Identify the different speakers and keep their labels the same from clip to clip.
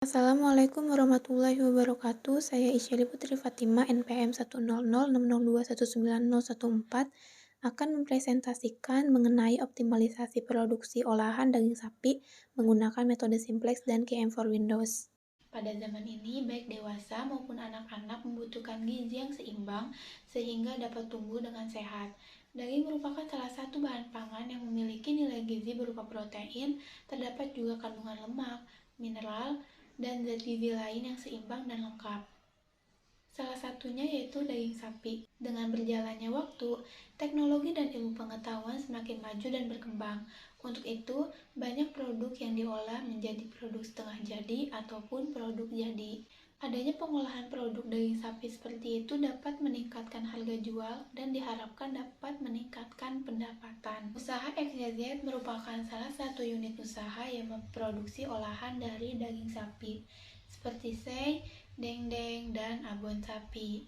Speaker 1: Assalamualaikum warahmatullahi wabarakatuh. Saya Isyeli Putri Fatima, NPM 10060219014, akan mempresentasikan mengenai optimalisasi produksi olahan daging sapi menggunakan metode simplex dan KM for Windows. Pada zaman ini, baik dewasa maupun anak-anak membutuhkan gizi yang seimbang sehingga dapat tumbuh dengan sehat. Daging merupakan salah satu bahan pangan yang memiliki nilai gizi berupa protein, terdapat juga kandungan lemak, mineral, dan zat gizi lain yang seimbang dan lengkap. Salah satunya yaitu daging sapi. Dengan berjalannya waktu, teknologi dan ilmu pengetahuan semakin maju dan berkembang. Untuk itu, banyak produk yang diolah menjadi produk setengah jadi ataupun produk jadi. Adanya pengolahan produk daging sapi seperti itu dapat meningkatkan harga jual dan diharapkan dapat meningkatkan pendapatan. Usaha XYZ merupakan salah satu unit usaha yang memproduksi olahan dari daging sapi, seperti sei, dendeng, dan abon sapi.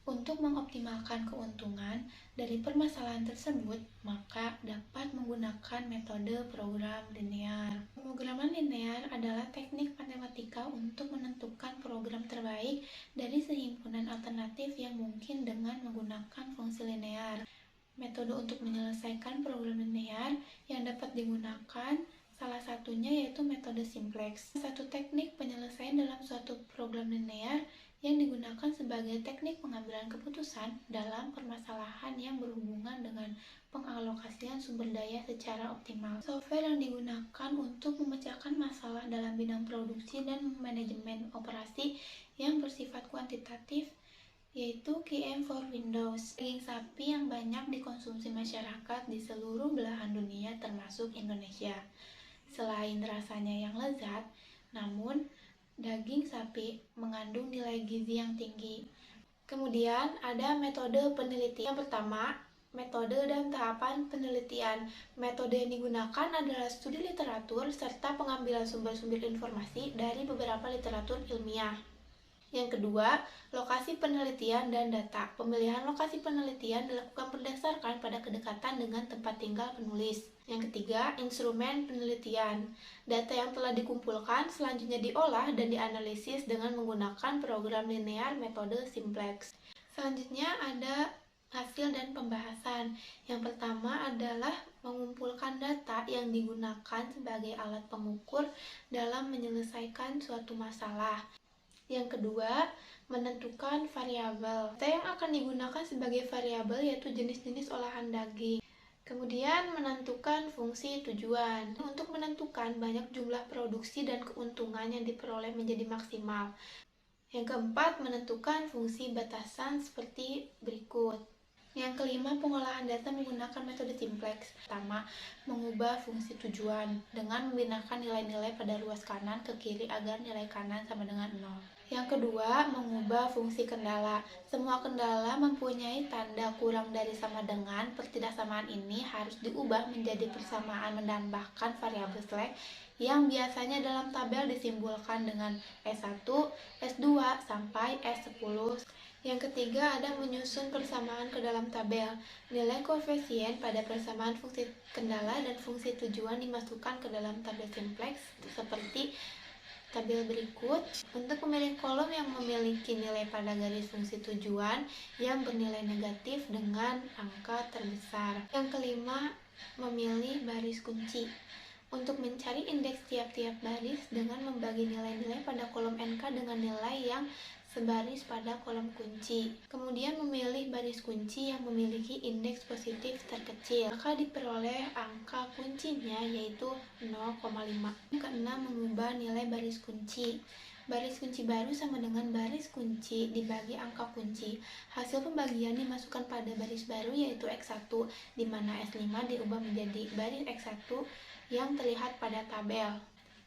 Speaker 1: Untuk mengoptimalkan keuntungan dari permasalahan tersebut, maka dapat menggunakan metode program linear. Pemrograman linear adalah teknik matematika untuk menentukan program terbaik dari sehimpunan alternatif yang mungkin dengan menggunakan fungsi linear. Metode untuk menyelesaikan program linear yang dapat digunakan salah satunya yaitu metode simplex. Satu teknik penyelesaian dalam suatu program linear yang digunakan sebagai teknik pengambilan keputusan dalam permasalahan yang berhubungan dengan pengalokasian sumber daya secara optimal. Software yang digunakan untuk memecahkan masalah dalam bidang produksi dan manajemen operasi yang bersifat kuantitatif yaitu KM for Windows. Daging sapi yang banyak dikonsumsi masyarakat di seluruh belahan dunia termasuk Indonesia. Selain rasanya yang lezat, namun daging sapi mengandung nilai gizi yang tinggi. Kemudian ada metode penelitian. Yang pertama, metode dan tahapan penelitian. Metode yang digunakan adalah studi literatur serta pengambilan sumber-sumber informasi dari beberapa literatur ilmiah. Yang kedua, lokasi penelitian dan data. Pemilihan lokasi penelitian dilakukan berdasarkan pada kedekatan dengan tempat tinggal penulis. Yang ketiga, instrumen penelitian. Data yang telah dikumpulkan selanjutnya diolah dan dianalisis dengan menggunakan program linear metode simplex. Selanjutnya ada hasil dan pembahasan. Yang pertama adalah mengumpulkan data yang digunakan sebagai alat pengukur dalam menyelesaikan suatu masalah. Yang kedua, menentukan variabel. Data yang akan digunakan sebagai variabel yaitu jenis-jenis olahan daging. Kemudian menentukan fungsi tujuan. Untuk menentukan banyak jumlah produksi dan keuntungan yang diperoleh menjadi maksimal. Yang keempat, menentukan fungsi batasan seperti berikut. Yang kelima, pengolahan data menggunakan metode simplex. Pertama, mengubah fungsi tujuan dengan memindahkan nilai-nilai pada ruas kanan ke kiri agar nilai kanan sama dengan 0. Yang kedua, mengubah fungsi kendala. Semua kendala mempunyai tanda kurang dari sama dengan. Pertidaksamaan ini harus diubah menjadi persamaan menambahkan variabel select yang biasanya dalam tabel disimbolkan dengan S1, S2, sampai S10. Yang ketiga ada menyusun persamaan ke dalam tabel. Nilai koefisien pada persamaan fungsi kendala dan fungsi tujuan dimasukkan ke dalam tabel simplex seperti tabel berikut. Untuk memilih kolom yang memiliki nilai pada garis fungsi tujuan yang bernilai negatif dengan angka terbesar. Yang kelima, memilih baris kunci. Untuk mencari indeks tiap-tiap baris dengan membagi nilai-nilai pada kolom NK dengan nilai yang sebaris pada kolom kunci. Kemudian memilih baris kunci yang memiliki indeks positif terkecil, maka diperoleh angka kuncinya yaitu 0,5. Keenam, mengubah nilai baris kunci. Baris kunci baru sama dengan baris kunci dibagi angka kunci. Hasil pembagian dimasukkan pada baris baru yaitu X1, di mana S5 diubah menjadi baris X1 yang terlihat pada tabel.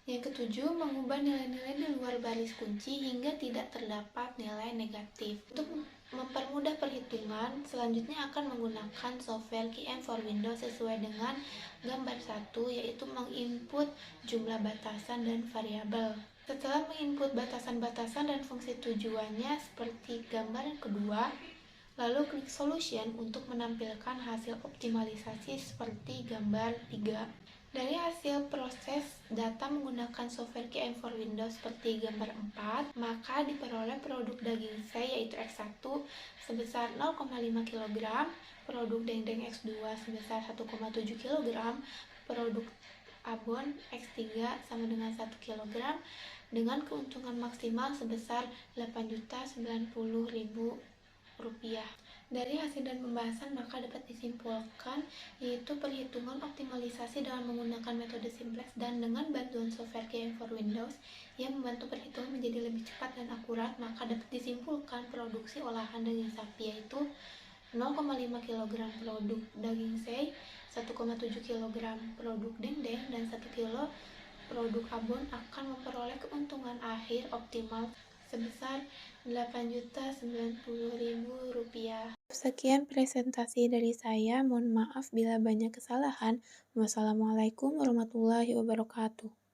Speaker 1: Yang ketujuh, mengubah nilai-nilai di luar baris kunci hingga tidak terdapat nilai negatif. Untuk mempermudah perhitungan, selanjutnya akan menggunakan software KM for Windows sesuai dengan gambar 1, yaitu menginput jumlah batasan dan variabel. Setelah menginput batasan-batasan dan fungsi tujuannya seperti gambar yang kedua, lalu klik solution untuk menampilkan hasil optimalisasi seperti gambar 3. Dari hasil proses data menggunakan software KM for Windows seperti gambar 4, maka diperoleh produk daging sei yaitu X1 sebesar 0,5 kg, produk dendeng X2 sebesar 1,7 kg, produk abon X3 sama dengan 1 kg, dengan keuntungan maksimal sebesar Rp8.090.000. Dari hasil dan pembahasan maka dapat disimpulkan yaitu perhitungan optimalisasi dengan menggunakan metode simplex dan dengan bantuan software KM for Windows yang membantu perhitungan menjadi lebih cepat dan akurat, maka dapat disimpulkan produksi olahan daging sapi yaitu 0,5 kg produk daging sei, 1,7 kg produk dendeng, dan 1 kg produk abon akan memperoleh keuntungan akhir optimal sebesar Rp8.090.000. Sekian presentasi dari saya. Mohon maaf bila banyak kesalahan. Wassalamualaikum warahmatullahi wabarakatuh.